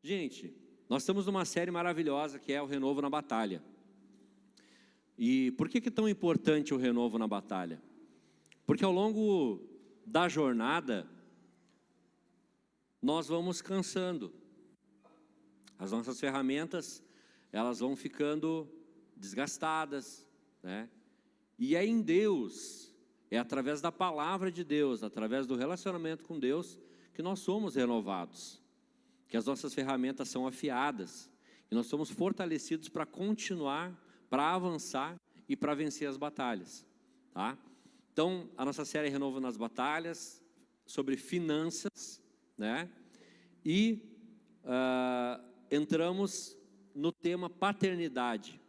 Gente, nós estamos numa série maravilhosa que é o Renovo na Batalha. E por que é tão importante o renovo na batalha? Porque ao longo da jornada, nós vamos cansando. As nossas ferramentas, elas vão ficando desgastadas, né? E é em Deus, é através da palavra de Deus, através do relacionamento com Deus, que nós somos renovados. Que as nossas ferramentas são afiadas. E nós somos fortalecidos para continuar, para avançar e para vencer as batalhas, tá? Então, a nossa série Renovo nas Batalhas, sobre finanças, né? E entramos no tema paternidade.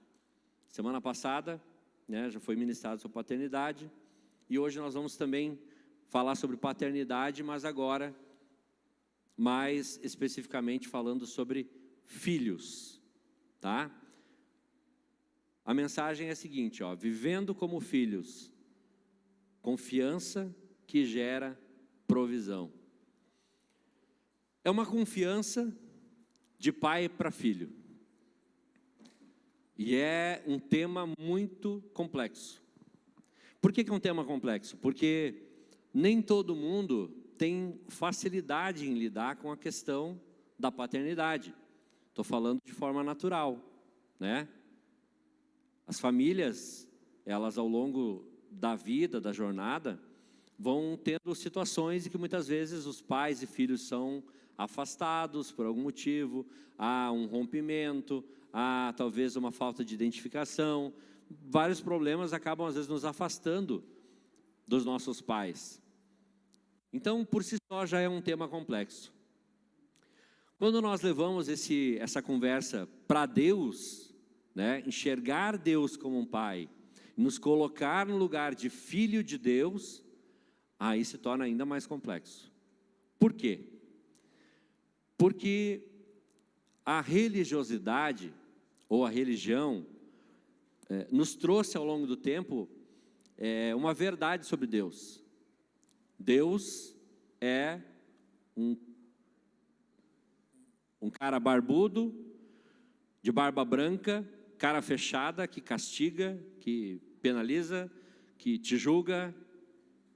Semana passada, né, já foi ministrado sobre paternidade, e hoje nós vamos também falar sobre paternidade, mas agora, mais especificamente falando sobre filhos, tá? A mensagem é a seguinte, ó: vivendo como filhos, confiança que gera provisão. É uma confiança de pai para filho. E é um tema muito complexo. Por que é um tema complexo? Porque nem todo mundo tem facilidade em lidar com a questão da paternidade. Estou falando de forma natural, né? As famílias, elas ao longo da vida, da jornada, vão tendo situações em que muitas vezes os pais e filhos são afastados por algum motivo, há um rompimento, há talvez uma falta de identificação, vários problemas acabam às vezes nos afastando dos nossos pais. Então, por si só já é um tema complexo. Quando nós levamos essa conversa para Deus, né, enxergar Deus como um pai, nos colocar no lugar de filho de Deus, aí se torna ainda mais complexo. Por quê? Porque a religiosidade, ou a religião, nos trouxe ao longo do tempo uma verdade sobre Deus. Deus é um cara barbudo, de barba branca, cara fechada, que castiga, que penaliza, que te julga,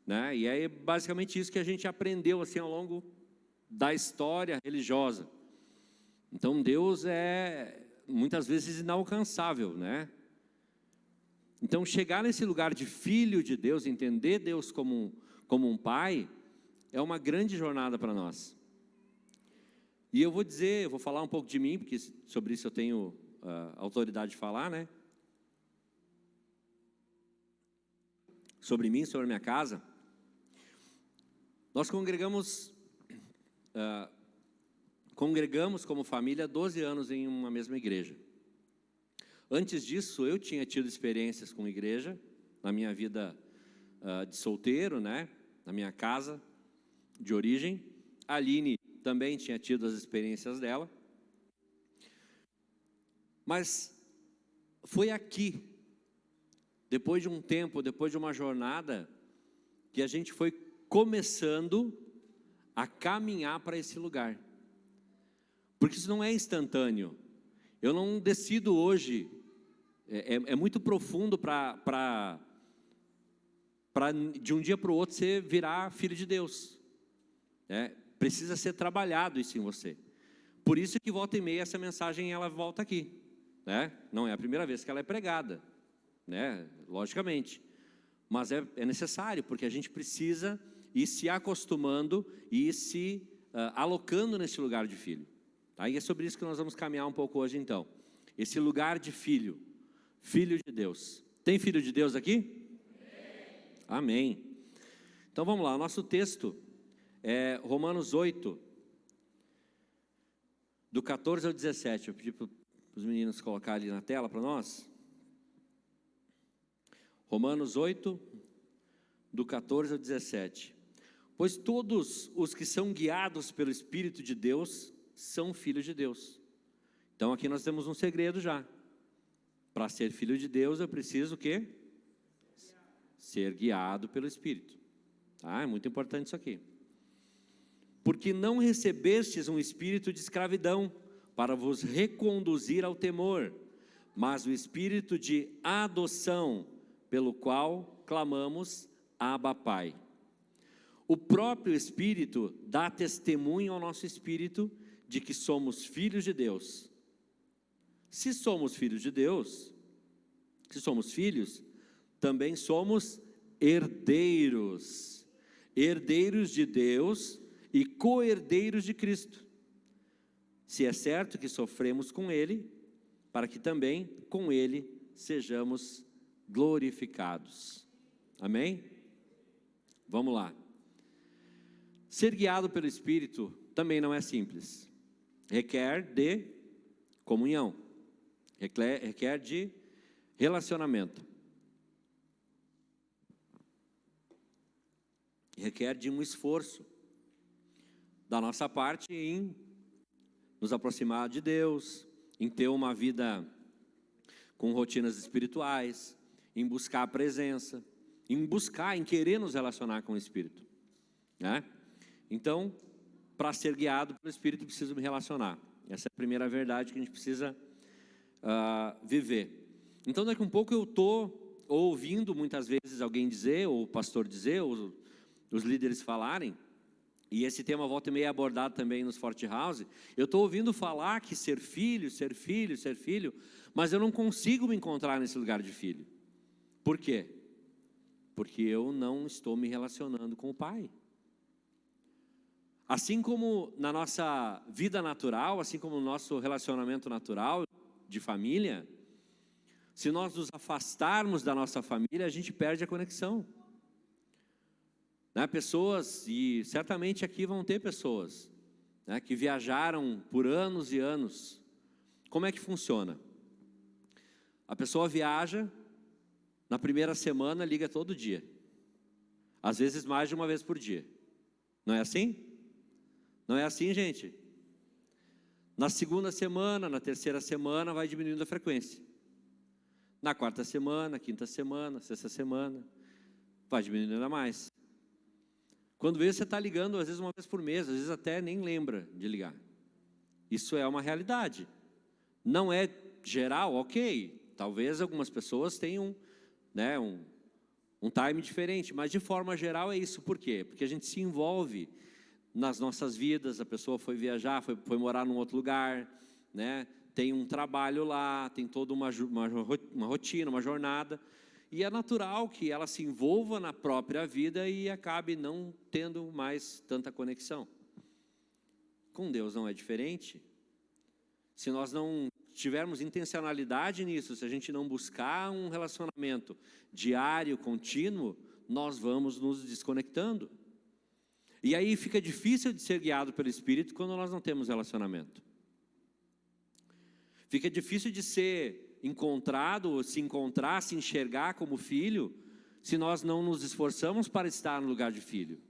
né? E é basicamente isso que a gente aprendeu assim ao longo da história religiosa. Então Deus é muitas vezes inalcançável, né? Então chegar nesse lugar de filho de Deus, entender Deus como um pai, é uma grande jornada para nós. E eu vou falar um pouco de mim, porque sobre isso eu tenho autoridade de falar, né? Sobre mim, sobre a minha casa. Nós congregamos como família 12 anos em uma mesma igreja. Antes disso, eu tinha tido experiências com igreja, na minha vida de solteiro, né? Na minha casa de origem. A Aline também tinha tido as experiências dela. Mas foi aqui, depois de um tempo, depois de uma jornada, que a gente foi começando a caminhar para esse lugar. Porque isso não é instantâneo. Eu não decido hoje, é muito profundo para de um dia para o outro você virar filho de Deus. Precisa ser trabalhado isso em você. Por isso que volta e meia essa mensagem ela volta aqui, né? Não é a primeira vez que ela é pregada, né? Logicamente, mas é necessário, porque a gente precisa ir se acostumando e ir se alocando nesse lugar de filho, tá? E é sobre isso que nós vamos caminhar um pouco hoje então. Esse lugar de filho, filho de Deus. Tem filho de Deus aqui? Amém. Então vamos lá, o nosso texto é Romanos 8, do 14 ao 17. Eu pedi para os meninos colocarem ali na tela para nós. Romanos 8, do 14 ao 17. Pois todos os que são guiados pelo Espírito de Deus são filhos de Deus. Então aqui nós temos um segredo já. Para ser filho de Deus eu preciso o quê? Ser guiado pelo Espírito. Tá? É muito importante isso aqui. Porque não recebestes um espírito de escravidão para vos reconduzir ao temor, mas o Espírito de adoção, pelo qual clamamos, Abba, Pai. O próprio Espírito dá testemunho ao nosso espírito de que somos filhos de Deus. Se somos filhos de Deus, se somos filhos, também somos herdeiros, herdeiros de Deus e co-herdeiros de Cristo. Se é certo que sofremos com Ele, para que também com Ele sejamos glorificados. Amém? Vamos lá. Ser guiado pelo Espírito também não é simples. Requer de comunhão, requer de relacionamento, requer de um esforço da nossa parte em nos aproximar de Deus, em ter uma vida com rotinas espirituais, em buscar a presença, em querer nos relacionar com o Espírito, né? Então, para ser guiado pelo Espírito, preciso me relacionar. Essa é a primeira verdade que a gente precisa viver. Então, daqui a um pouco eu estou ouvindo muitas vezes alguém dizer, ou o pastor dizer, ou os líderes falarem, e esse tema volta e meia é abordado também nos Forte House. Eu estou ouvindo falar que ser filho, mas eu não consigo me encontrar nesse lugar de filho. Por quê? Porque eu não estou me relacionando com o Pai. Assim como na nossa vida natural, assim como no nosso relacionamento natural de família, se nós nos afastarmos da nossa família, a gente perde a conexão. Né? Pessoas, e certamente aqui vão ter pessoas, né, que viajaram por anos e anos. Como é que funciona? A pessoa viaja, na primeira semana liga todo dia, às vezes mais de uma vez por dia. Não é assim? Não é assim, gente? Na segunda semana, na terceira semana, vai diminuindo a frequência. Na quarta semana, quinta semana, sexta semana, vai diminuindo ainda mais. Quando vê, você está ligando, às vezes uma vez por mês, às vezes até nem lembra de ligar. Isso é uma realidade. Não é geral, ok. Talvez algumas pessoas tenham, né, um time diferente, mas de forma geral é isso. Por quê? Porque a gente se envolve nas nossas vidas. A pessoa foi viajar, foi morar num outro lugar, né? Tem um trabalho lá, tem toda uma rotina, uma jornada, e é natural que ela se envolva na própria vida e acabe não tendo mais tanta conexão. Com Deus não é diferente. Se nós não tivermos intencionalidade nisso, se a gente não buscar um relacionamento diário, contínuo, nós vamos nos desconectando. E aí fica difícil de ser guiado pelo Espírito quando nós não temos relacionamento. Fica difícil de ser encontrado, se encontrar, se enxergar como filho, se nós não nos esforçamos para estar no lugar de filho.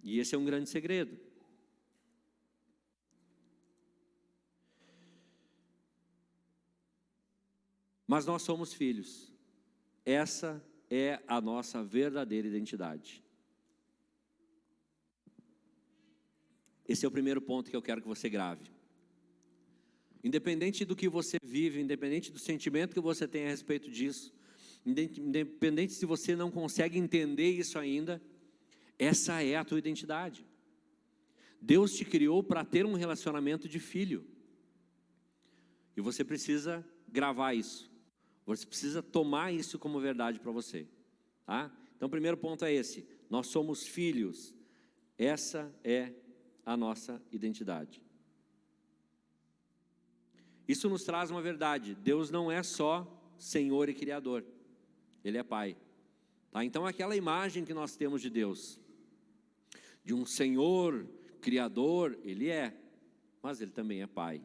E esse é um grande segredo. Mas nós somos filhos. Essa é a nossa verdadeira identidade. Esse é o primeiro ponto que eu quero que você grave. Independente do que você vive, independente do sentimento que você tem a respeito disso, independente se você não consegue entender isso ainda, essa é a tua identidade. Deus te criou para ter um relacionamento de filho. E você precisa gravar isso. Você precisa tomar isso como verdade para você. Tá? Então o primeiro ponto é esse. Nós somos filhos. Essa é a nossa identidade. Isso nos traz uma verdade. Deus não é só Senhor e Criador. Ele é Pai. Tá? Então aquela imagem que nós temos de Deus, de um Senhor Criador, Ele é, mas Ele também é Pai.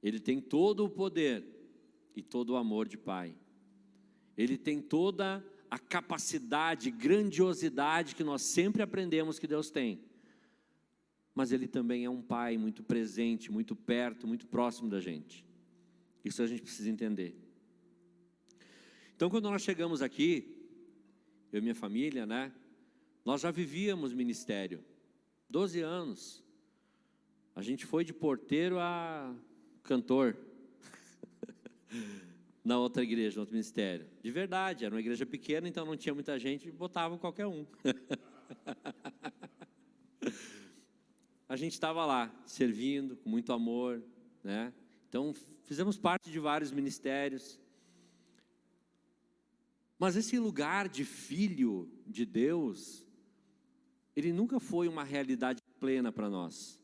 Ele tem todo o poder e todo o amor de Pai. Ele tem toda a capacidade, grandiosidade que nós sempre aprendemos que Deus tem. Mas Ele também é um Pai muito presente, muito perto, muito próximo da gente. Isso a gente precisa entender. Então quando nós chegamos aqui, eu e minha família, né? Nós já vivíamos ministério, 12 anos. A gente foi de porteiro a cantor na outra igreja, no outro ministério. De verdade, era uma igreja pequena, então não tinha muita gente, botava qualquer um. A gente estava lá, servindo, com muito amor, né? Então, fizemos parte de vários ministérios. Mas esse lugar de filho de Deus, ele nunca foi uma realidade plena para nós,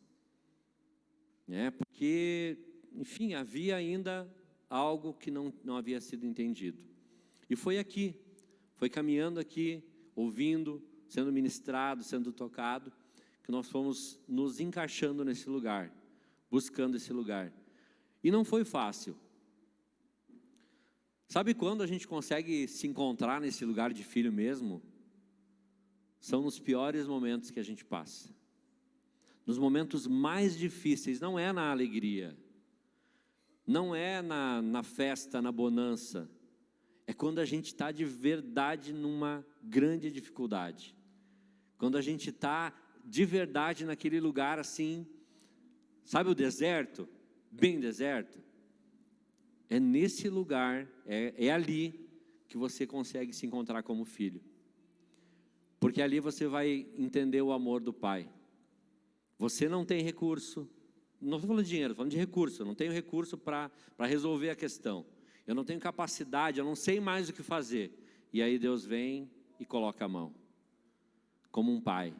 né? Porque, enfim, havia ainda algo que não havia sido entendido. E foi aqui, foi caminhando aqui, ouvindo, sendo ministrado, sendo tocado, que nós fomos nos encaixando nesse lugar, buscando esse lugar. E não foi fácil. Sabe quando a gente consegue se encontrar nesse lugar de filho mesmo? São nos piores momentos que a gente passa. Nos momentos mais difíceis, não é na alegria, não é na festa, na bonança. É quando a gente está de verdade numa grande dificuldade. Quando a gente está de verdade naquele lugar assim, sabe o deserto? Bem deserto. É nesse lugar, é ali que você consegue se encontrar como filho. Porque ali você vai entender o amor do Pai. Você não tem recurso, não estou falando de dinheiro, estou falando de recurso. Eu não tenho recurso para resolver a questão. Eu não tenho capacidade, eu não sei mais o que fazer. E aí Deus vem e coloca a mão, como um pai.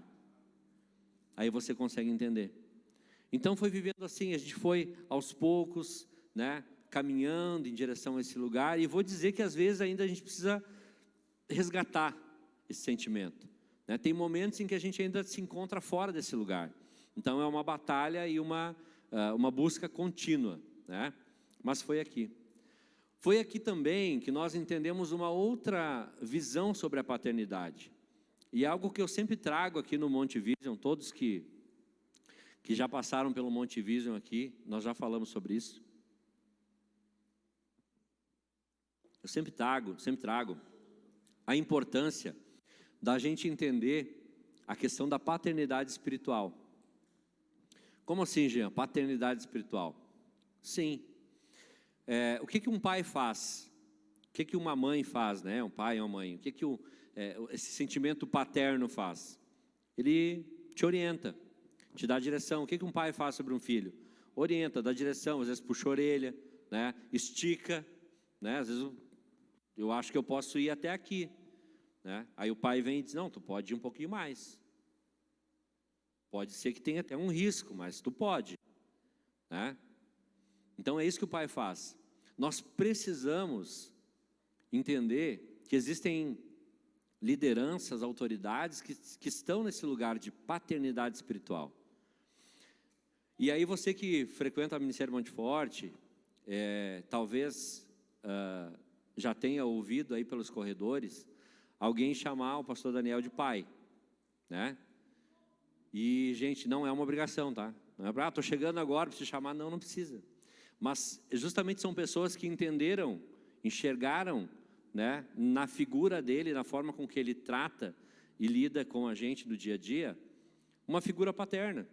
Aí você consegue entender. Então foi vivendo assim, a gente foi aos poucos, né, caminhando em direção a esse lugar. E vou dizer que às vezes ainda a gente precisa resgatar esse sentimento, né? Tem momentos em que a gente ainda se encontra fora desse lugar. Então é uma batalha e uma busca contínua, né? Mas foi aqui. Foi aqui também que nós entendemos uma outra visão sobre a paternidade. E é algo que eu sempre trago aqui no Monte Vision, todos que já passaram pelo Monte Vision aqui, nós já falamos sobre isso. Eu sempre trago a importância da gente entender a questão da paternidade espiritual. Como assim, Jean? Paternidade espiritual? Sim. O que um pai faz? O que uma mãe faz, né? Um pai e uma mãe. O que esse sentimento paterno faz? Ele te orienta, te dá direção. O que um pai faz sobre um filho? Orienta, dá direção, às vezes puxa a orelha, né? Estica, né? Às vezes eu acho que eu posso ir até aqui, né? Aí o pai vem e diz, não, tu pode ir um pouquinho mais. Pode ser que tenha até um risco, mas tu pode, né? Então é isso que o pai faz. Nós precisamos entender que existem lideranças, autoridades que estão nesse lugar de paternidade espiritual. E aí você que frequenta o Ministério Monte Forte, talvez já tenha ouvido aí pelos corredores alguém chamar o pastor Daniel de pai, né? E, gente, não é uma obrigação, tá? Não é para, estou chegando agora, preciso chamar. Não, não precisa. Mas justamente são pessoas que entenderam, enxergaram, né, na figura dele, na forma com que ele trata e lida com a gente do dia a dia, uma figura paterna.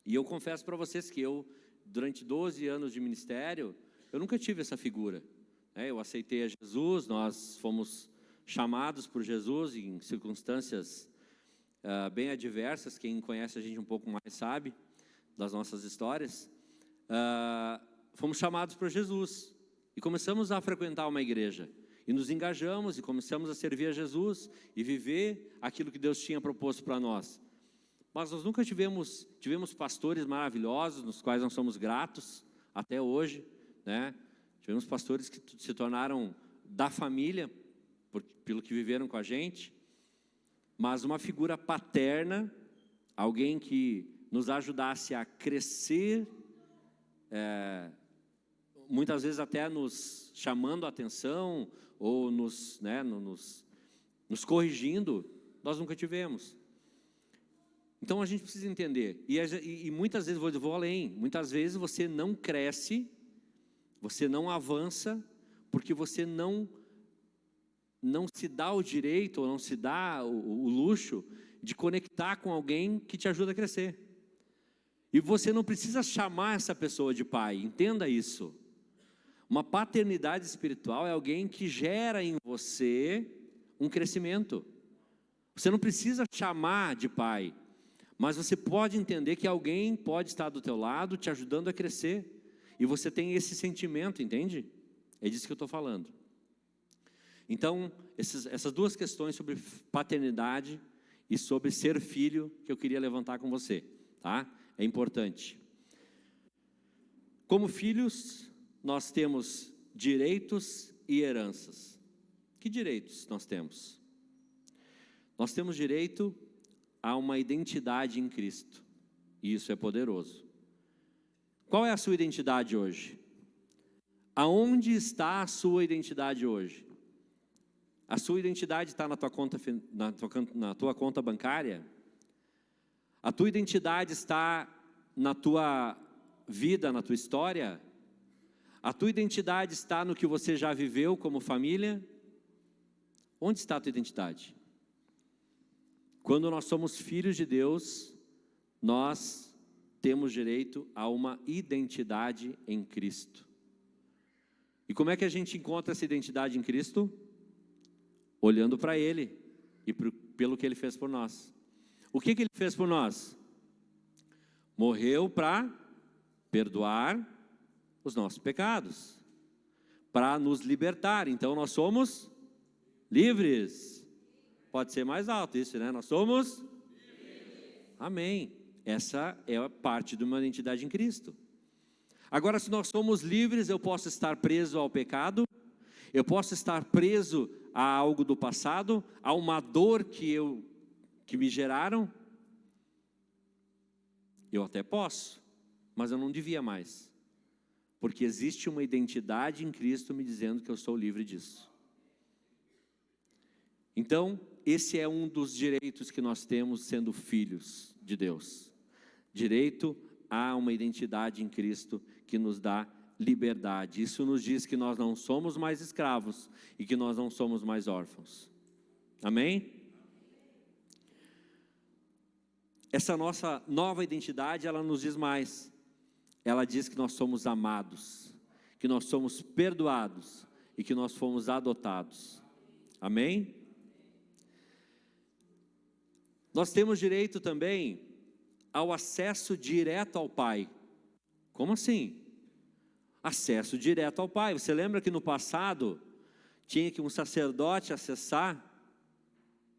E eu confesso para vocês que eu, durante 12 anos de ministério, eu nunca tive essa figura, né? Eu aceitei a Jesus, nós fomos chamados por Jesus em circunstâncias bem adversas. Quem conhece a gente um pouco mais sabe das nossas histórias. Fomos chamados por Jesus e começamos a frequentar uma igreja e nos engajamos e começamos a servir a Jesus e viver aquilo que Deus tinha proposto para nós. Mas nós nunca tivemos pastores maravilhosos, nos quais nós somos gratos até hoje, né? Tivemos pastores que se tornaram da família pelo que viveram com a gente. Mas uma figura paterna, alguém que nos ajudasse a crescer, muitas vezes até nos chamando a atenção, ou nos corrigindo, nós nunca tivemos. Então a gente precisa entender, e muitas vezes, vou além, muitas vezes você não cresce, você não avança, porque você não se dá o direito, ou não se dá o luxo de conectar com alguém que te ajuda a crescer. E você não precisa chamar essa pessoa de pai, entenda isso. Uma paternidade espiritual é alguém que gera em você um crescimento. Você não precisa chamar de pai, mas você pode entender que alguém pode estar do teu lado te ajudando a crescer. E você tem esse sentimento, entende? É disso que eu estou falando. Então, essas duas questões sobre paternidade e sobre ser filho que eu queria levantar com você, tá? É importante. Como filhos, nós temos direitos e heranças. Que direitos nós temos? Nós temos direito a uma identidade em Cristo, e isso é poderoso. Qual é a sua identidade hoje? Aonde está a sua identidade hoje? A sua identidade está na tua conta bancária? A tua identidade está na tua vida, na tua história? A tua identidade está no que você já viveu como família? Onde está a tua identidade? Quando nós somos filhos de Deus, nós temos direito a uma identidade em Cristo. E como é que a gente encontra essa identidade em Cristo? Olhando para Ele e pelo que Ele fez por nós. O que Ele fez por nós? Morreu para perdoar os nossos pecados, para nos libertar. Então nós somos livres. Pode ser mais alto isso, né? Nós somos livres. Amém. Essa é a parte de uma identidade em Cristo. Agora, se nós somos livres, eu posso estar preso ao pecado, eu posso estar preso a algo do passado, a uma dor que me geraram. Eu até posso, mas eu não devia mais, porque existe uma identidade em Cristo me dizendo que eu sou livre disso. Então, esse é um dos direitos que nós temos sendo filhos de Deus. Direito a uma identidade em Cristo que nos dá liberdade. Isso nos diz que nós não somos mais escravos e que nós não somos mais órfãos. Amém? Essa nossa nova identidade, ela nos diz mais. Ela diz que nós somos amados, que nós somos perdoados e que nós fomos adotados. Amém? Nós temos direito também ao acesso direto ao Pai. Como assim? Acesso direto ao Pai. Você lembra que no passado tinha que um sacerdote acessar,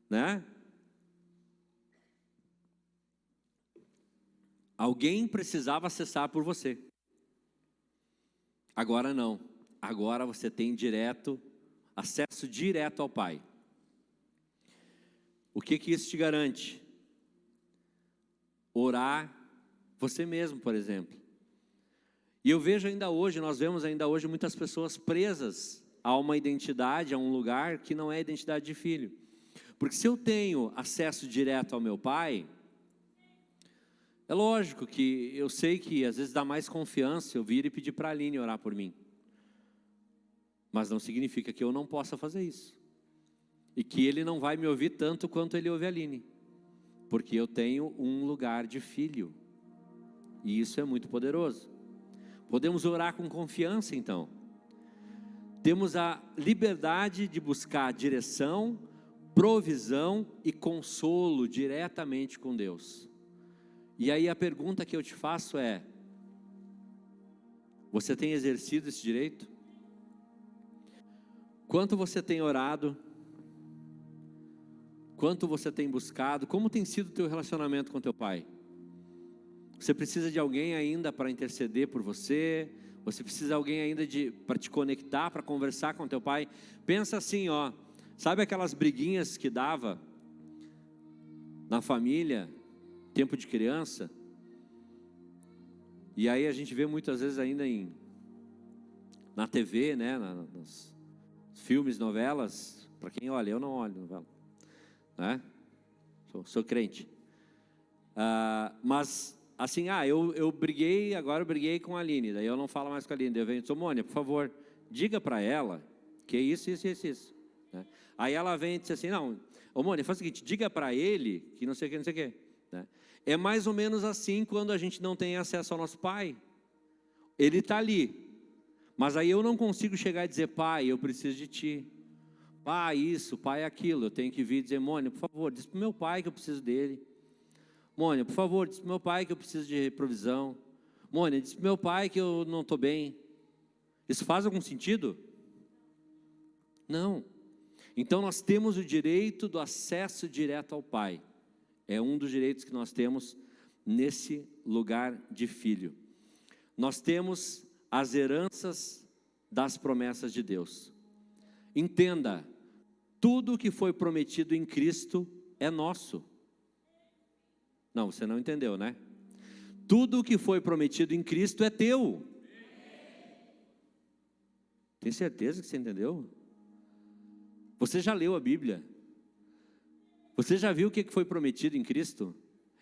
né? Alguém precisava acessar por você. Agora não. Agora você tem acesso direto ao Pai. O que isso te garante? Orar você mesmo, por exemplo. E eu vejo nós vemos ainda hoje muitas pessoas presas a uma identidade, a um lugar que não é a identidade de filho. Porque se eu tenho acesso direto ao meu Pai, é lógico que eu sei que às vezes dá mais confiança eu vir e pedir para a Aline orar por mim. Mas não significa que eu não possa fazer isso. E que Ele não vai me ouvir tanto quanto Ele ouve a Aline. Porque eu tenho um lugar de filho. E isso é muito poderoso. Podemos orar com confiança então. Temos a liberdade de buscar direção, provisão e consolo diretamente com Deus. E aí a pergunta que eu te faço é: você tem exercido esse direito? Quanto você tem orado? Quanto você tem buscado? Como tem sido o teu relacionamento com teu Pai? Você precisa de alguém ainda para interceder por você? Você precisa de alguém ainda para te conectar, para conversar com teu Pai? Pensa assim, ó, sabe aquelas briguinhas que dava na família, tempo de criança? E aí a gente vê muitas vezes ainda na TV, né, nos filmes, novelas. Para quem olha, eu não olho novela, né? Sou crente. Mas assim, eu briguei, agora eu briguei com a Aline, daí eu não falo mais com a Aline, daí eu venho, Mônia, por favor, diga para ela que isso, né? Aí ela vem e diz assim, não, Mônia, faz o seguinte, diga para ele que não sei o que, né? É mais ou menos assim quando a gente não tem acesso ao nosso pai. Ele está ali, mas aí eu não consigo chegar e dizer: pai, eu preciso de ti. Pai, isso, pai, aquilo. Eu tenho que vir e dizer: Mônica, por favor, diz para o meu pai que eu preciso dele. Mônica, por favor, diz para o meu pai que eu preciso de provisão. Mônica, diz para o meu pai que eu não estou bem. Isso faz algum sentido? Não. Então nós temos o direito do acesso direto ao pai. É um dos direitos que nós temos nesse lugar de filho. Nós temos as heranças das promessas de Deus. Entenda, tudo o que foi prometido em Cristo é nosso. Não, você não entendeu, né? Tudo o que foi prometido em Cristo é teu. Tem certeza que você entendeu? Você já leu a Bíblia? Você já viu o que foi prometido em Cristo?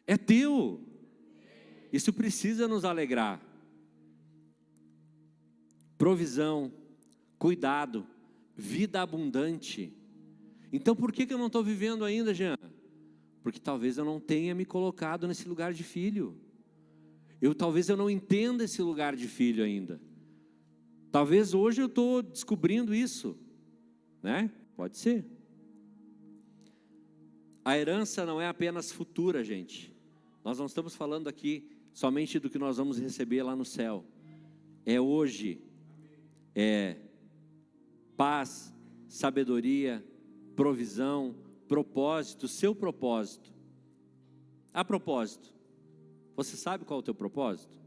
É teu. Isso precisa nos alegrar. Provisão, cuidado, vida abundante. Então por que eu não estou vivendo ainda, Jean? Porque talvez eu não tenha me colocado nesse lugar de filho. Talvez eu não entenda esse lugar de filho ainda. Talvez hoje eu estou descobrindo isso, né? Pode ser. A herança não é apenas futura, gente. Nós não estamos falando aqui somente do que nós vamos receber lá no céu. É hoje. É paz, sabedoria, provisão, propósito, seu propósito. A propósito, você sabe qual é o teu propósito?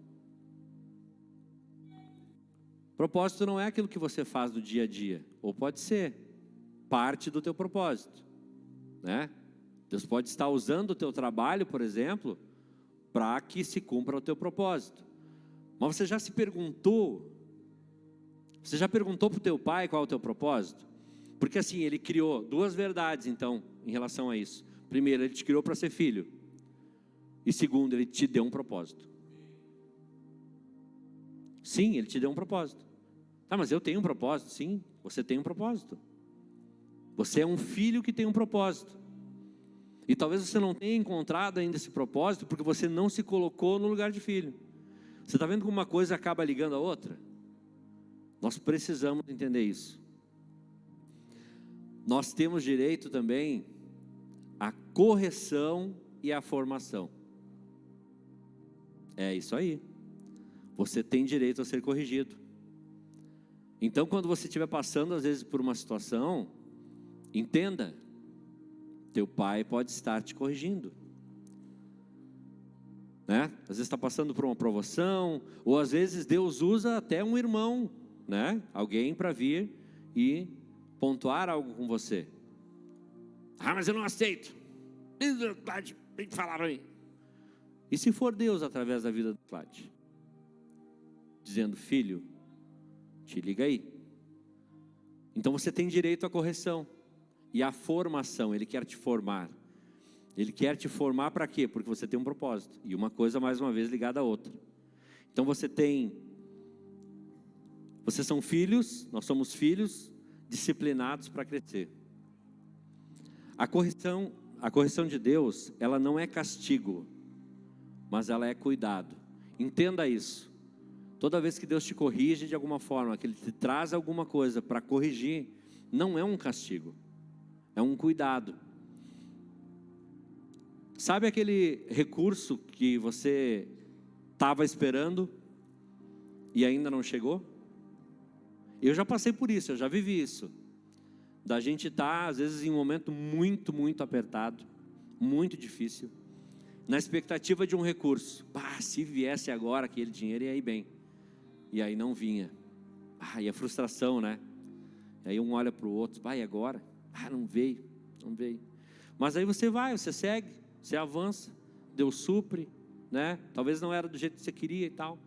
Propósito não é aquilo que você faz no dia a dia, ou pode ser parte do teu propósito, né? Deus pode estar usando o teu trabalho, por exemplo, para que se cumpra o teu propósito. Mas você já se perguntou? Você já perguntou para o teu pai qual é o teu propósito? Porque assim, ele criou duas verdades então, em relação a isso. Primeiro, ele te criou para ser filho. E segundo, ele te deu um propósito. Sim, ele te deu um propósito. Tá, mas eu tenho um propósito? Sim, você tem um propósito. Você é um filho que tem um propósito. E talvez você não tenha encontrado ainda esse propósito, porque você não se colocou no lugar de filho. Você está vendo como uma coisa acaba ligando a outra? Nós precisamos entender isso. Nós temos direito também à correção e à formação. É isso aí. Você tem direito a ser corrigido. Então, quando você estiver passando, às vezes, por uma situação, entenda, teu pai pode estar te corrigindo. Né? Às vezes está passando por uma provação, ou às vezes Deus usa até um irmão, né? Alguém para vir e pontuar algo com você. Ah, mas eu não aceito. Tem que falar para mim. E se for Deus através da vida do Cláudio, dizendo: filho, te liga aí. Então você tem direito à correção e à formação. Ele quer te formar. Ele quer te formar para quê? Porque você tem um propósito. E uma coisa, mais uma vez, ligada à outra. Então vocês são filhos, nós somos filhos disciplinados para crescer. A correção de Deus, ela não é castigo, mas ela é cuidado. Entenda isso. Toda vez que Deus te corrige de alguma forma, que Ele te traz alguma coisa para corrigir, não é um castigo, é um cuidado. Sabe aquele recurso que você estava esperando e ainda não chegou? Eu já passei por isso, eu já vivi isso. Da gente estar, às vezes, em um momento muito, muito apertado, muito difícil, na expectativa de um recurso. Se viesse agora aquele dinheiro, ia ir bem. E aí não vinha. E a frustração, né? E aí um olha para o outro: e agora? Não veio. Mas aí você vai, você segue, você avança, Deus supre, né? Talvez não era do jeito que você queria e tal.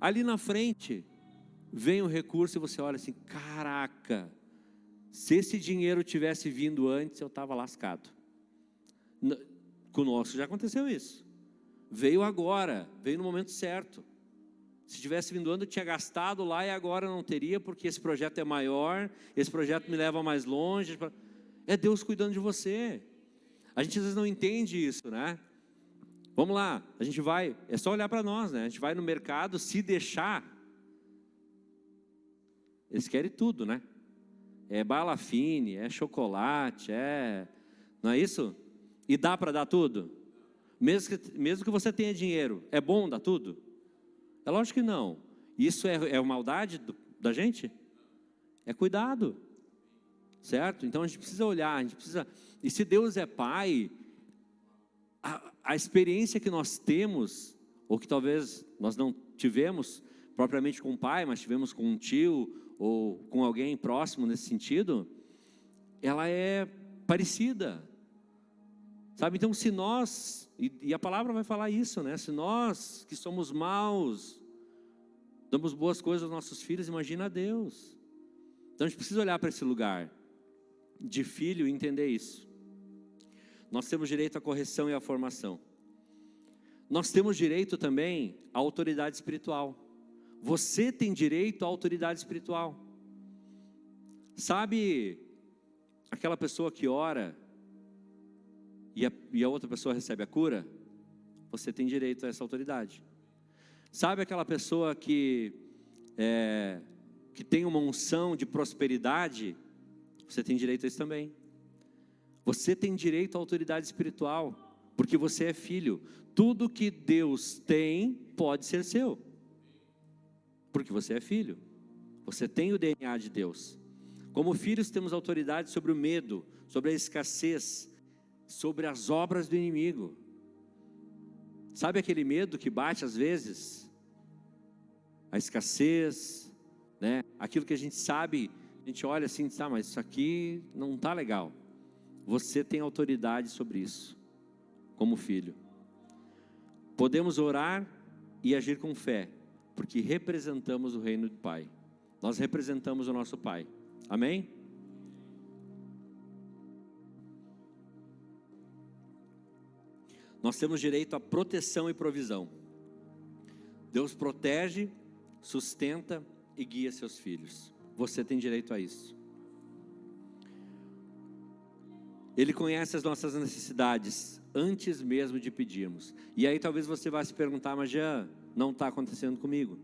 Ali na frente, vem o recurso e você olha assim: caraca, se esse dinheiro tivesse vindo antes, eu estava lascado. Conosco já aconteceu isso. Veio agora, veio no momento certo. Se tivesse vindo antes, eu tinha gastado lá e agora não teria, porque esse projeto é maior, esse projeto me leva mais longe. É Deus cuidando de você. A gente às vezes não entende isso, né? Vamos lá, a gente vai, é só olhar para nós, né? A gente vai no mercado, se deixar, eles querem tudo, né? É bala fine, é chocolate, não é isso? E dá para dar tudo? Mesmo que você tenha dinheiro, é bom dar tudo? É lógico que não. Isso é maldade da gente? É cuidado, certo? Então a gente precisa olhar, a gente precisa... E se Deus é Pai, a experiência que nós temos, ou que talvez nós não tivemos propriamente com o pai, mas tivemos com um tio, ou com alguém próximo nesse sentido, ela é parecida, sabe? Então se nós, e a palavra vai falar isso, né? Se nós que somos maus, damos boas coisas aos nossos filhos, imagina a Deus. Então a gente precisa olhar para esse lugar de filho e entender isso. Nós temos direito à correção e à formação. Nós temos direito também à autoridade espiritual. Você tem direito à autoridade espiritual. Sabe aquela pessoa que ora e a outra pessoa recebe a cura? Você tem direito a essa autoridade. Sabe aquela pessoa que tem uma unção de prosperidade? Você tem direito a isso também. Você tem direito à autoridade espiritual, porque você é filho. Tudo que Deus tem pode ser seu, porque você é filho. Você tem o DNA de Deus. Como filhos temos autoridade sobre o medo, sobre a escassez, sobre as obras do inimigo. Sabe aquele medo que bate às vezes? A escassez, né? Aquilo que a gente sabe, a gente olha assim, tá, mas isso aqui não está legal. Você tem autoridade sobre isso, como filho. Podemos orar e agir com fé, porque representamos o reino do Pai. Nós representamos o nosso Pai. Amém? Nós temos direito à proteção e provisão. Deus protege, sustenta e guia seus filhos. Você tem direito a isso. Ele conhece as nossas necessidades antes mesmo de pedirmos. E aí talvez você vá se perguntar, mas Jean, não está acontecendo comigo.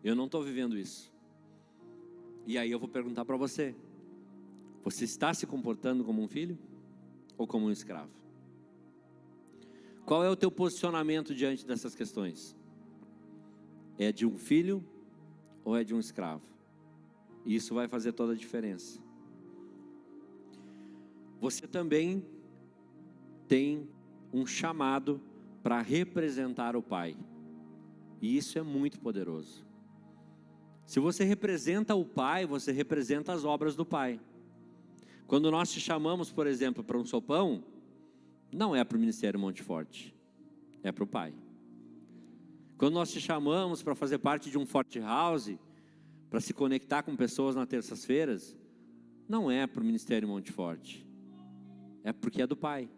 Eu não estou vivendo isso. E aí eu vou perguntar para você: você está se comportando como um filho ou como um escravo? Qual é o teu posicionamento diante dessas questões? É de um filho ou é de um escravo? Isso vai fazer toda a diferença. Você também tem um chamado para representar o Pai. E isso é muito poderoso. Se você representa o Pai, você representa as obras do Pai. Quando nós te chamamos, por exemplo, para um sopão, não é para o Ministério Monte Forte, é para o Pai. Quando nós te chamamos para fazer parte de um Forte House, para se conectar com pessoas nas terças-feiras, não é para o Ministério Monte Forte, é porque é do Pai.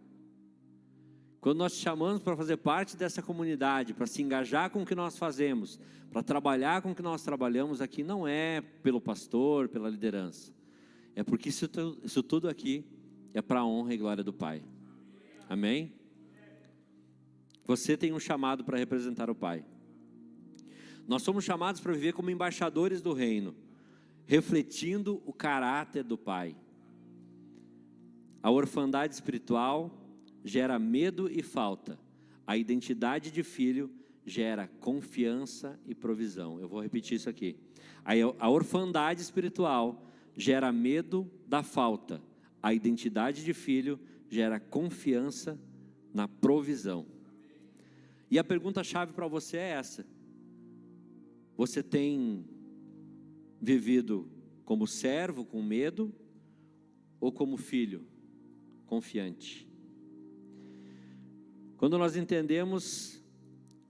Quando nós te chamamos para fazer parte dessa comunidade, para se engajar com o que nós fazemos, para trabalhar com o que nós trabalhamos aqui, não é pelo pastor, pela liderança, é porque isso tudo aqui é para a honra e glória do Pai. Amém? Você tem um chamado para representar o Pai. Nós somos chamados para viver como embaixadores do reino, refletindo o caráter do Pai. A orfandade espiritual gera medo e falta. A identidade de filho gera confiança e provisão. Eu vou repetir isso aqui. A orfandade espiritual gera medo da falta. A identidade de filho gera confiança na provisão. E a pergunta-chave para você é essa: você tem vivido como servo, com medo, ou como filho, confiante? Quando nós entendemos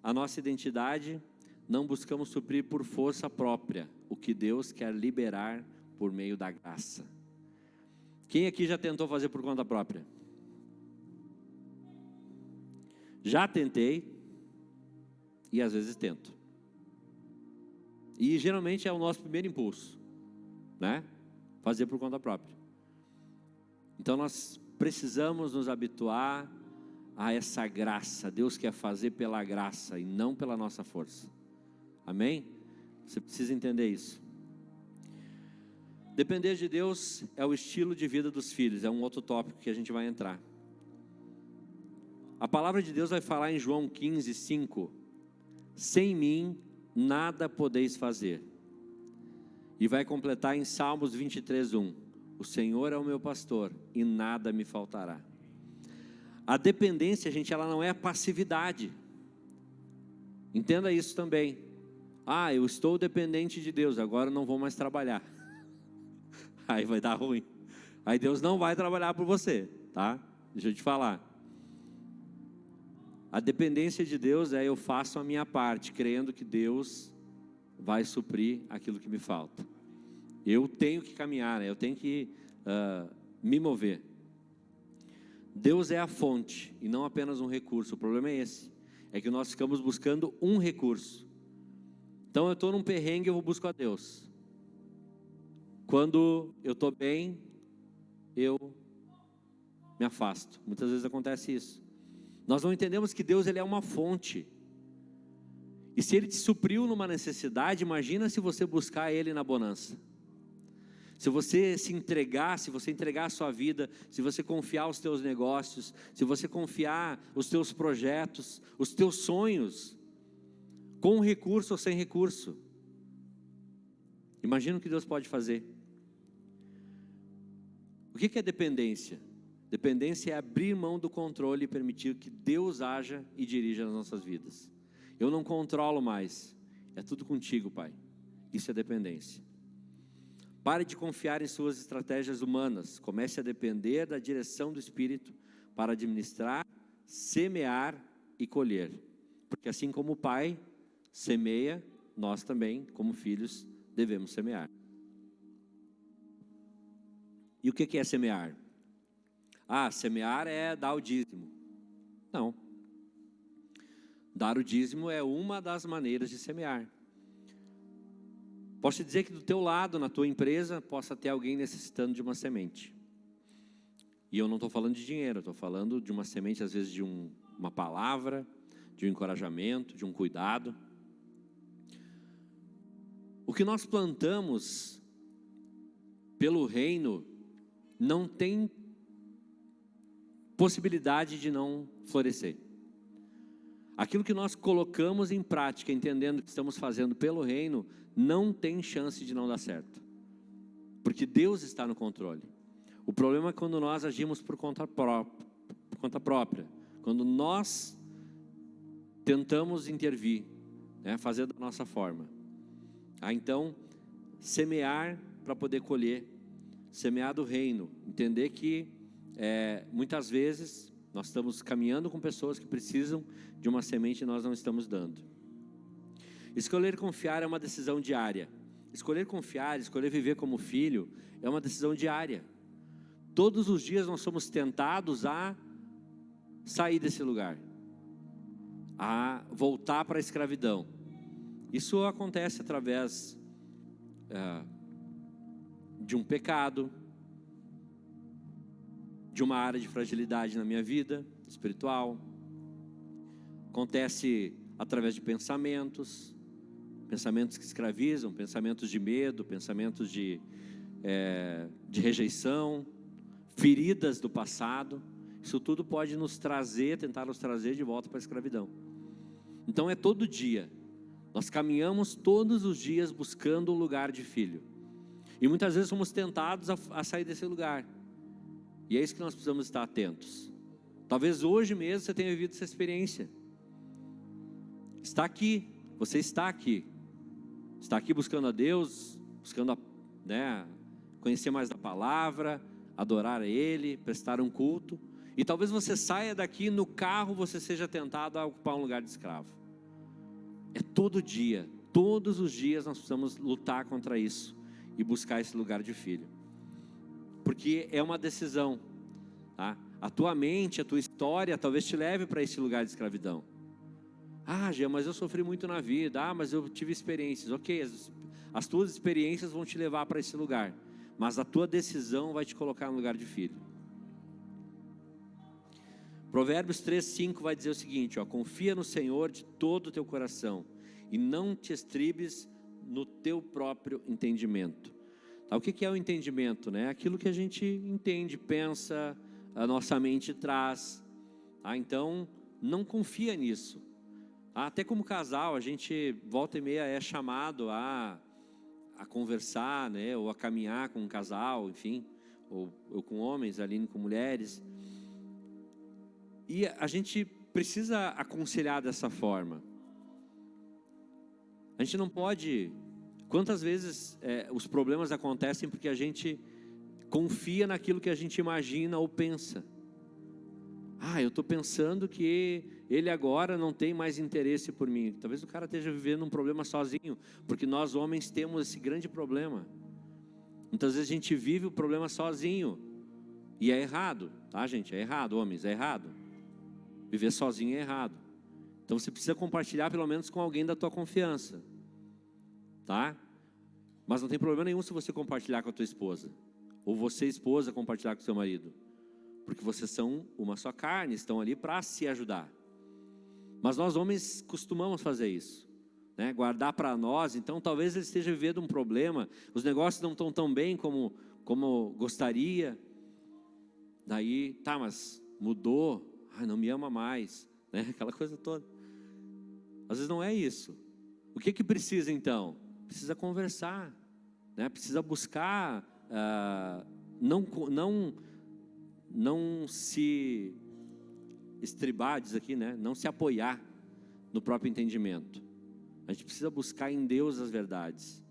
a nossa identidade, não buscamos suprir por força própria o que Deus quer liberar por meio da graça. Quem aqui já tentou fazer por conta própria? Já tentei, e às vezes tento. E geralmente é o nosso primeiro impulso, né? Fazer por conta própria. Então nós precisamos nos habituar a essa graça. Deus quer fazer pela graça e não pela nossa força. Amém? Você precisa entender isso. Depender de Deus é o estilo de vida dos filhos. É um outro tópico que a gente vai entrar. A palavra de Deus vai falar em João 15:5. Sem mim nada podeis fazer. E vai completar em Salmos 23:1. O Senhor é o meu pastor e nada me faltará. A dependência, gente, ela não é passividade. Entenda isso também. Eu estou dependente de Deus, agora não vou mais trabalhar. Aí vai dar ruim. Aí Deus não vai trabalhar por você, tá? Deixa eu te falar. A dependência de Deus é eu faço a minha parte, crendo que Deus vai suprir aquilo que me falta. Eu tenho que caminhar, né? Eu tenho que me mover. Deus é a fonte e não apenas um recurso. O problema é esse, é que nós ficamos buscando um recurso. Então eu estou num perrengue, eu vou buscar a Deus. Quando eu estou bem, eu me afasto. Muitas vezes acontece isso. Nós não entendemos que Deus, ele é uma fonte. E se Ele te supriu numa necessidade, imagina se você buscar Ele na bonança. Se você se entregar, se você entregar a sua vida, se você confiar os teus negócios, se você confiar os teus projetos, os teus sonhos, com recurso ou sem recurso. Imagina o que Deus pode fazer. O que é dependência? Dependência é abrir mão do controle e permitir que Deus haja e dirija as nossas vidas. Eu não controlo mais, é tudo contigo, Pai. Isso é dependência. Pare de confiar em suas estratégias humanas, comece a depender da direção do Espírito para administrar, semear e colher. Porque assim como o Pai semeia, nós também, como filhos, devemos semear. E o que é semear? Semear é dar o dízimo. Não. Dar o dízimo é uma das maneiras de semear. Posso te dizer que do teu lado, na tua empresa, possa ter alguém necessitando de uma semente. E eu não estou falando de dinheiro, eu estou falando de uma semente, às vezes de uma palavra, de um encorajamento, de um cuidado. O que nós plantamos pelo reino não tem possibilidade de não florescer. Aquilo que nós colocamos em prática, entendendo que estamos fazendo pelo reino, não tem chance de não dar certo. Porque Deus está no controle. O problema é quando nós agimos por conta própria. Quando nós tentamos intervir, fazer da nossa forma. Então, semear para poder colher. Semear do reino. Entender que muitas vezes nós estamos caminhando com pessoas que precisam de uma semente e nós não estamos dando. Escolher confiar é uma decisão diária. Escolher confiar, escolher viver como filho é uma decisão diária. Todos os dias nós somos tentados a sair desse lugar, a voltar para a escravidão. Isso acontece através de um pecado, de uma área de fragilidade na minha vida espiritual. Acontece através de pensamentos que escravizam, pensamentos de medo, pensamentos de rejeição, feridas do passado. Isso tudo pode tentar nos trazer de volta para a escravidão. Então é todo dia. Nós caminhamos todos os dias buscando um lugar de filho. E muitas vezes somos tentados a sair desse lugar. E é isso que nós precisamos estar atentos. Talvez hoje mesmo você tenha vivido essa experiência. Está aqui, você está aqui. Está aqui buscando a Deus, buscando conhecer mais da palavra, adorar a Ele, prestar um culto. E talvez você saia daqui, no carro você seja tentado a ocupar um lugar de escravo. É todo dia, todos os dias nós precisamos lutar contra isso e buscar esse lugar de filho. Porque é uma decisão, tá? A tua mente, a tua história talvez te leve para esse lugar de escravidão. Jean, mas eu sofri muito na vida. Mas eu tive experiências. Ok, as tuas experiências vão te levar para esse lugar, mas a tua decisão vai te colocar no lugar de filho. Provérbios 3:5 vai dizer o seguinte, ó, confia no Senhor de todo o teu coração e não te estribes no teu próprio entendimento. Tá, o que é o entendimento, né? Aquilo que a gente entende, pensa, a nossa mente traz. Tá? Então, não confia nisso. Tá? Até como casal, a gente volta e meia é chamado a conversar, né? Ou a caminhar com um casal, enfim, ou eu com homens, Aline com mulheres. E a gente precisa aconselhar dessa forma. A gente não pode... Quantas vezes os problemas acontecem porque a gente confia naquilo que a gente imagina ou pensa. Eu estou pensando que ele agora não tem mais interesse por mim. Talvez o cara esteja vivendo um problema sozinho, porque nós homens temos esse grande problema. Muitas vezes a gente vive o problema sozinho. E é errado, tá, gente? É errado, homens, é errado. Viver sozinho é errado. Então você precisa compartilhar pelo menos com alguém da tua confiança. Tá? Mas não tem problema nenhum se você compartilhar com a tua esposa. Ou você, esposa, compartilhar com o seu marido. Porque vocês são uma só carne, estão ali para se ajudar. Mas nós homens costumamos fazer isso, né? Guardar para nós. Então talvez ele esteja vivendo um problema, os negócios não estão tão bem como gostaria. Daí, tá, mas mudou, não me ama mais, né? Aquela coisa toda. Às vezes não é isso. O que precisa então? Precisa conversar, né? Precisa buscar, não se estribar, diz aqui, né? Não se apoiar no próprio entendimento. A gente precisa buscar em Deus as verdades.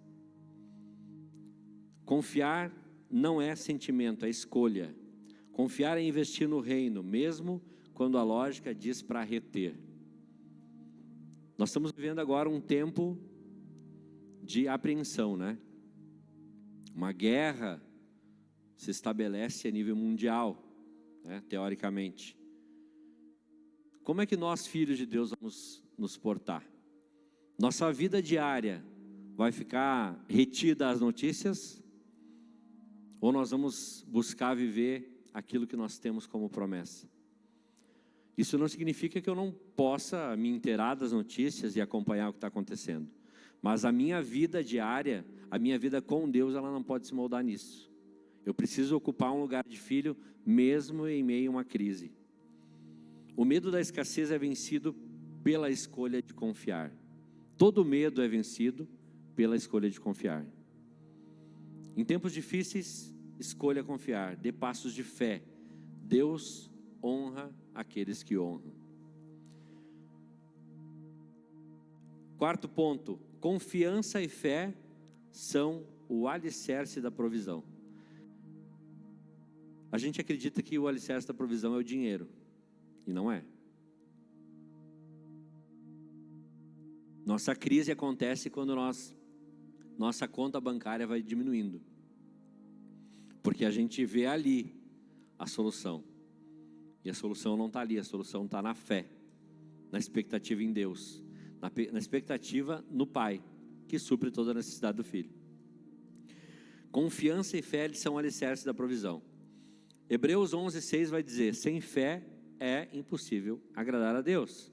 Confiar não é sentimento, é escolha. Confiar é investir no reino, mesmo quando a lógica diz para reter. Nós estamos vivendo agora um tempo de apreensão, né? Uma guerra se estabelece a nível mundial, né? Teoricamente. Como é que nós, filhos de Deus, vamos nos portar? Nossa vida diária vai ficar retida às notícias? Ou nós vamos buscar viver aquilo que nós temos como promessa? Isso não significa que eu não possa me inteirar das notícias e acompanhar o que está acontecendo. Mas a minha vida diária, a minha vida com Deus, ela não pode se moldar nisso. Eu preciso ocupar um lugar de filho, mesmo em meio a uma crise. O medo da escassez é vencido pela escolha de confiar. Todo medo é vencido pela escolha de confiar. Em tempos difíceis, escolha confiar, dê passos de fé. Deus honra aqueles que honram. Quarto ponto, confiança e fé são o alicerce da provisão. A gente acredita que o alicerce da provisão é o dinheiro, e não é. Nossa crise acontece quando nossa conta bancária vai diminuindo, porque a gente vê ali a solução, e a solução não está ali, a solução está na fé, na expectativa em Deus, na expectativa no Pai, que supre toda a necessidade do Filho. Confiança e fé são alicerces da provisão. Hebreus 11:6 vai dizer, sem fé é impossível agradar a Deus.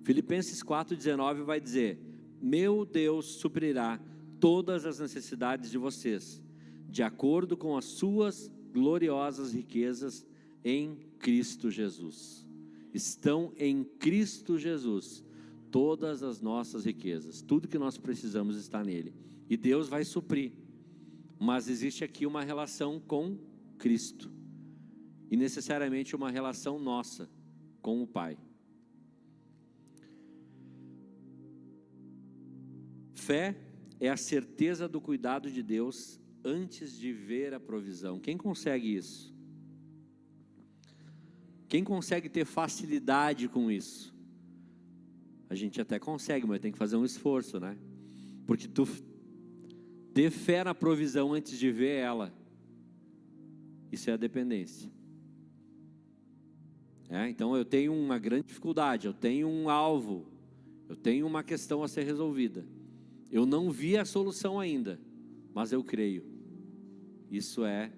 Filipenses 4:19 vai dizer, meu Deus suprirá todas as necessidades de vocês, de acordo com as suas gloriosas riquezas em Cristo Jesus. Estão em Cristo Jesus todas as nossas riquezas, tudo que nós precisamos está nele, e Deus vai suprir, mas existe aqui uma relação com Cristo, e necessariamente uma relação nossa com o Pai. Fé é a certeza do cuidado de Deus antes de ver a provisão. Quem consegue isso? Quem consegue ter facilidade com isso? A gente até consegue, mas tem que fazer um esforço, né? Porque tu ter fé na provisão antes de ver ela, isso é a dependência. Então eu tenho uma grande dificuldade, eu tenho um alvo, eu tenho uma questão a ser resolvida. Eu não vi a solução ainda, mas eu creio. Isso é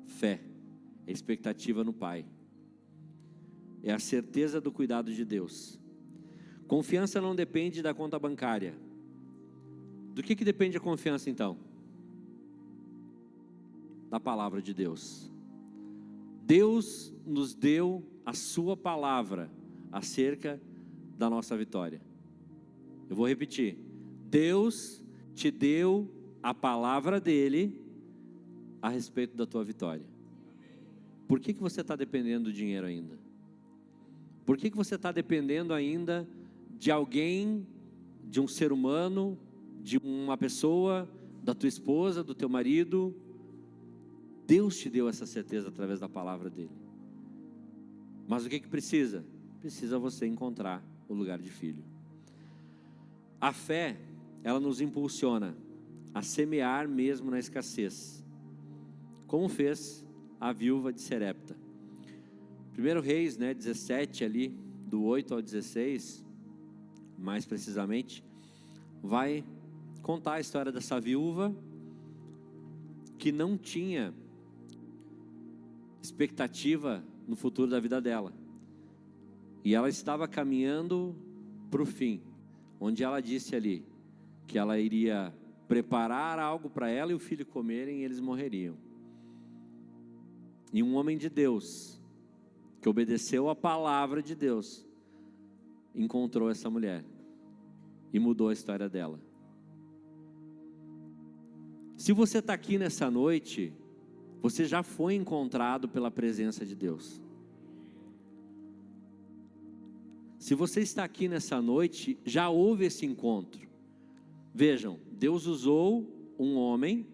fé, é expectativa no Pai. é a certeza do cuidado de Deus. Confiança não depende da conta bancária. Do que depende a confiança então? Da palavra de Deus. Deus nos deu a sua palavra acerca da nossa vitória. Eu vou repetir. Deus te deu a palavra dele a respeito da tua vitória. Por que você está dependendo do dinheiro ainda? Por que você está dependendo ainda de alguém, de um ser humano, de uma pessoa, da tua esposa, do teu marido? Deus te deu essa certeza através da palavra dele. Mas o que precisa? Precisa você encontrar o lugar de filho. A fé, ela nos impulsiona a semear mesmo na escassez, como fez a viúva de Serepta. 1 Reis, 17 ali, do 8 ao 16, mais precisamente, vai contar a história dessa viúva que não tinha expectativa no futuro da vida dela. E ela estava caminhando para o fim, onde ela disse ali que ela iria preparar algo para ela e o filho comerem e eles morreriam. E um homem de Deus, que obedeceu a palavra de Deus, encontrou essa mulher e mudou a história dela. Se você está aqui nessa noite, você já foi encontrado pela presença de Deus. Se você está aqui nessa noite, já houve esse encontro. Vejam, Deus usou um homem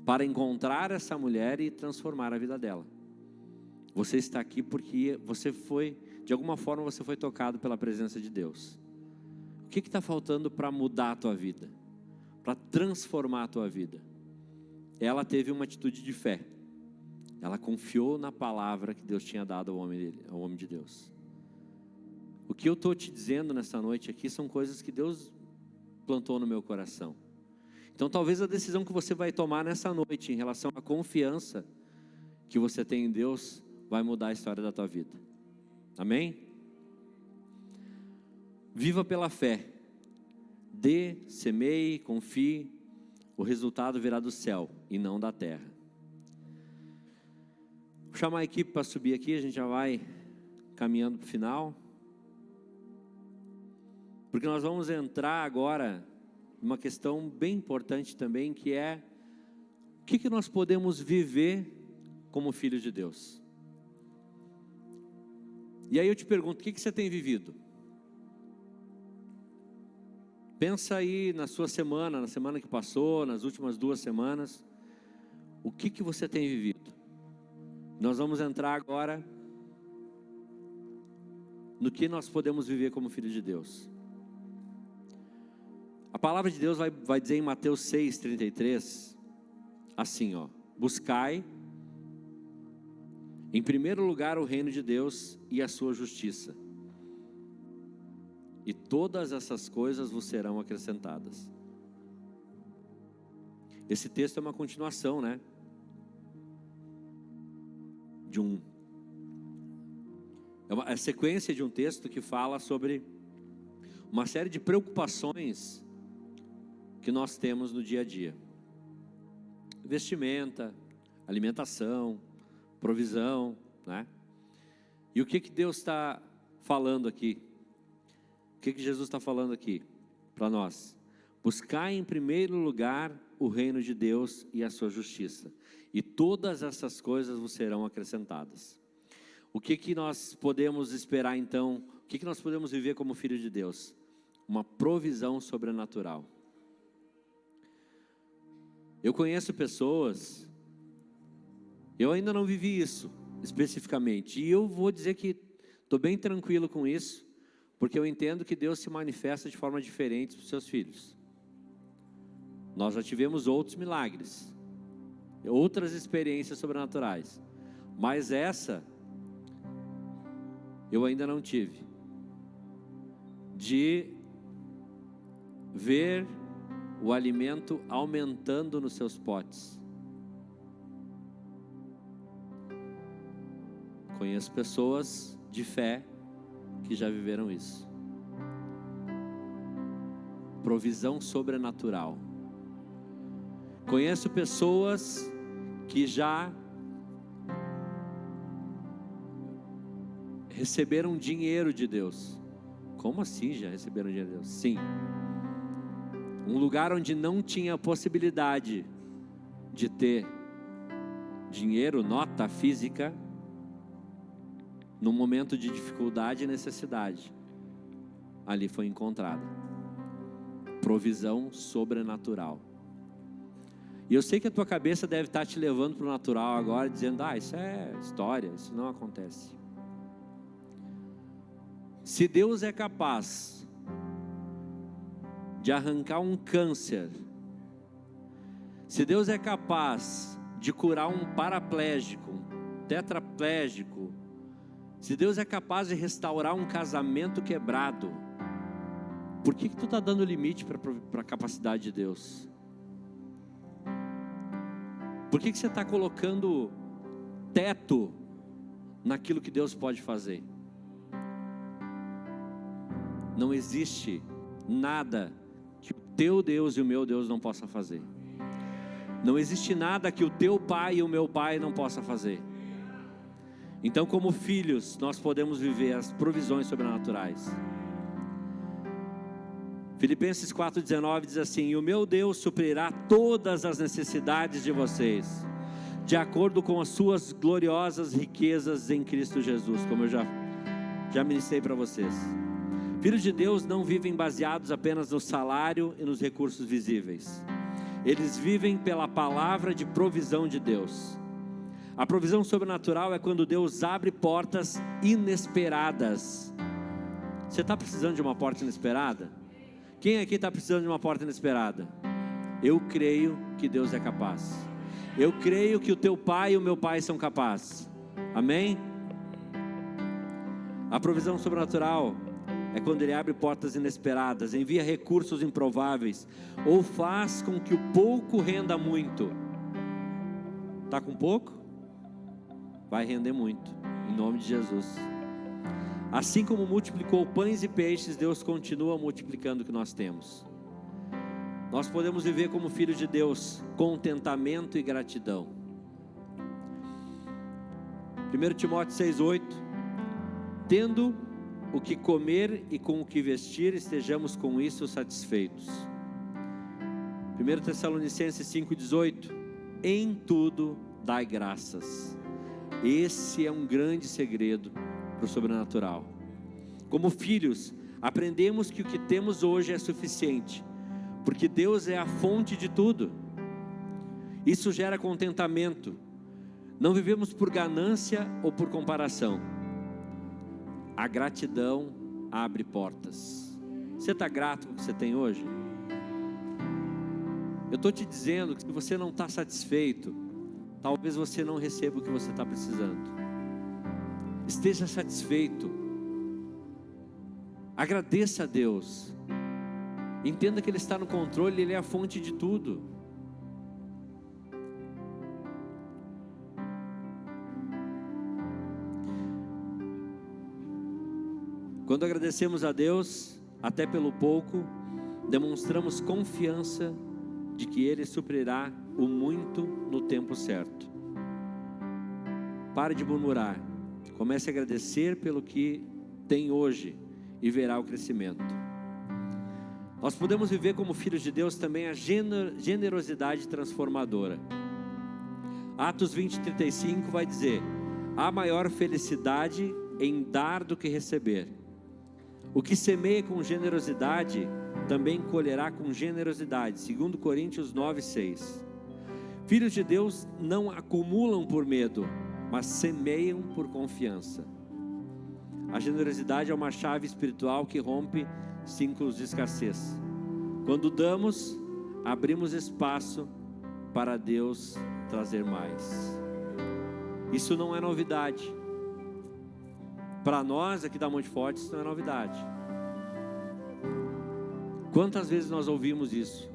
para encontrar essa mulher e transformar a vida dela. Você está aqui porque você foi, de alguma forma você foi tocado pela presença de Deus. O que está faltando para mudar a tua vida? Para transformar a tua vida? Ela teve uma atitude de fé. Ela confiou na palavra que Deus tinha dado ao homem de Deus. O que eu estou te dizendo nessa noite aqui são coisas que Deus plantou no meu coração. Então talvez a decisão que você vai tomar nessa noite em relação à confiança que você tem em Deus vai mudar a história da tua vida. Amém? Viva pela fé. Dê, semeie, confie. O resultado virá do céu e não da terra. Vou chamar a equipe para subir aqui, a gente já vai caminhando para o final. Porque nós vamos entrar agora numa questão bem importante também, que é o que nós podemos viver como filhos de Deus. E aí eu te pergunto, o que você tem vivido? Pensa aí na sua semana, na semana que passou, nas últimas 2 semanas, o que você tem vivido? Nós vamos entrar agora no que nós podemos viver como filhos de Deus. A palavra de Deus vai dizer em Mateus 6:33, assim, buscai em primeiro lugar o reino de Deus e a sua justiça, e todas essas coisas vos serão acrescentadas. Esse texto é uma continuação, é a sequência de um texto que fala sobre uma série de preocupações que nós temos no dia a dia. Vestimenta, alimentação, provisão, E o que Deus está falando aqui? O que Jesus está falando aqui para nós? Buscar em primeiro lugar o reino de Deus e a sua justiça, e todas essas coisas vos serão acrescentadas. O que nós podemos esperar então? O que nós podemos viver como filho de Deus? Uma provisão sobrenatural. Eu conheço pessoas, eu ainda não vivi isso especificamente, e eu vou dizer que estou bem tranquilo com isso, porque eu entendo que Deus se manifesta de forma diferente para os seus filhos. Nós já tivemos outros milagres, outras experiências sobrenaturais, mas essa eu ainda não tive, de ver o alimento aumentando nos seus potes. Conheço pessoas de fé que já viveram isso. Provisão sobrenatural. Conheço pessoas que já receberam dinheiro de Deus. Como assim já receberam dinheiro de Deus? Sim. Um lugar onde não tinha possibilidade de ter dinheiro, nota física, num momento de dificuldade e necessidade, ali foi encontrada provisão sobrenatural. E eu sei que a tua cabeça deve estar te levando para o natural agora, dizendo: isso é história, isso não acontece. Se Deus é capaz de arrancar um câncer, se Deus é capaz de curar um paraplégico, um tetraplégico, se Deus é capaz de restaurar um casamento quebrado, por que tu está dando limite para a capacidade de Deus? Por que você está colocando teto naquilo que Deus pode fazer? Não existe nada que o teu Deus e o meu Deus não possam fazer. Não existe nada que o teu pai e o meu pai não possam fazer. Então, como filhos, nós podemos viver as provisões sobrenaturais. Filipenses 4,19 diz assim: e o meu Deus suprirá todas as necessidades de vocês, de acordo com as suas gloriosas riquezas em Cristo Jesus, como eu já ministrei para vocês. Filhos de Deus não vivem baseados apenas no salário e nos recursos visíveis. Eles vivem pela palavra de provisão de Deus. A provisão sobrenatural é quando Deus abre portas inesperadas. Você está precisando de uma porta inesperada? Quem aqui está precisando de uma porta inesperada? Eu creio que Deus é capaz. Eu creio que o teu pai e o meu pai são capazes. Amém? A provisão sobrenatural é quando Ele abre portas inesperadas, envia recursos improváveis, ou faz com que o pouco renda muito. Está com pouco? Vai render muito, em nome de Jesus. Assim como multiplicou pães e peixes, Deus continua multiplicando o que nós temos. Nós podemos viver como filhos de Deus, contentamento e gratidão. 1 Timóteo 6,8: tendo o que comer e com o que vestir, estejamos com isso satisfeitos. 1 Tessalonicenses 5,18: em tudo dai graças. Esse é um grande segredo para o sobrenatural. Como filhos, aprendemos que o que temos hoje é suficiente, porque Deus é a fonte de tudo. Isso gera contentamento. Não vivemos por ganância ou por comparação. A gratidão abre portas. Você está grato com o que você tem hoje? Eu estou te dizendo que se você não está satisfeito, talvez você não receba o que você está precisando. Esteja satisfeito. Agradeça a Deus. Entenda que Ele está no controle, Ele é a fonte de tudo. Quando agradecemos a Deus, até pelo pouco, demonstramos confiança de que Ele suprirá o muito no tempo certo. Pare de murmurar. Comece a agradecer pelo que tem hoje e verá o crescimento. Nós podemos viver como filhos de Deus também a generosidade transformadora. Atos 20:35 vai dizer: há maior felicidade em dar do que receber. O que semeia com generosidade também colherá com generosidade. 2 Coríntios 9:6. Filhos de Deus não acumulam por medo, mas semeiam por confiança. A generosidade é uma chave espiritual que rompe ciclos de escassez. Quando damos, abrimos espaço para Deus trazer mais. Isso não é novidade. Para nós aqui da Monte Forte, isso não é novidade. Quantas vezes nós ouvimos isso?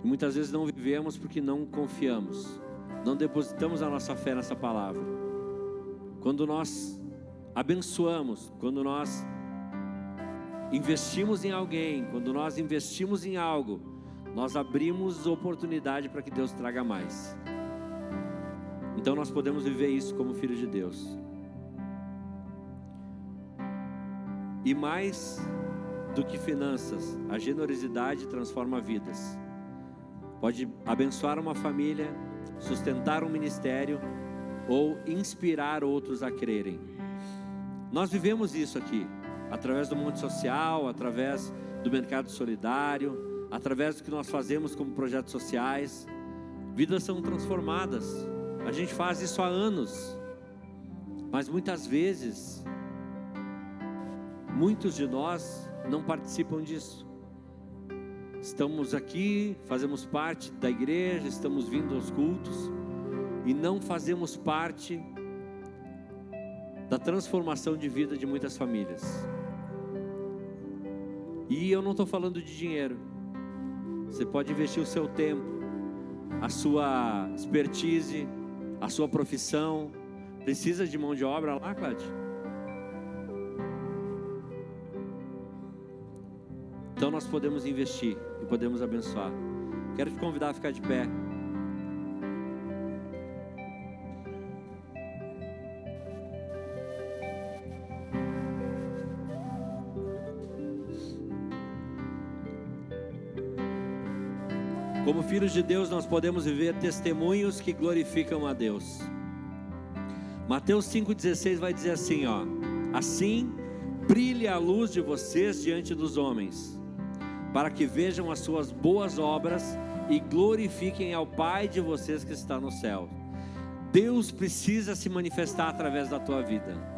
E muitas vezes não vivemos porque não confiamos, não depositamos a nossa fé nessa palavra. Quando nós abençoamos, quando nós investimos em alguém, quando nós investimos em algo, nós abrimos oportunidade para que Deus traga mais. Então nós podemos viver isso como filhos de Deus. E mais do que finanças, a generosidade transforma vidas. Pode abençoar uma família, sustentar um ministério ou inspirar outros a crerem. Nós vivemos isso aqui, através do mundo social, através do mercado solidário, através do que nós fazemos como projetos sociais. Vidas são transformadas. A gente faz isso há anos, mas muitas vezes muitos de nós não participam disso. Estamos aqui, fazemos parte da igreja, estamos vindo aos cultos e não fazemos parte da transformação de vida de muitas famílias. E eu não estou falando de dinheiro. Você pode investir o seu tempo, a sua expertise, a sua profissão. Precisa de mão de obra lá, Cláudio? Então nós podemos investir e podemos abençoar. Quero te convidar a ficar de pé. Como filhos de Deus, nós podemos viver testemunhos que glorificam a Deus. Mateus 5,16 vai dizer assim, ó: assim brilhe a luz de vocês diante dos homens, para que vejam as suas boas obras e glorifiquem ao Pai de vocês que está no céu. Deus precisa se manifestar através da tua vida.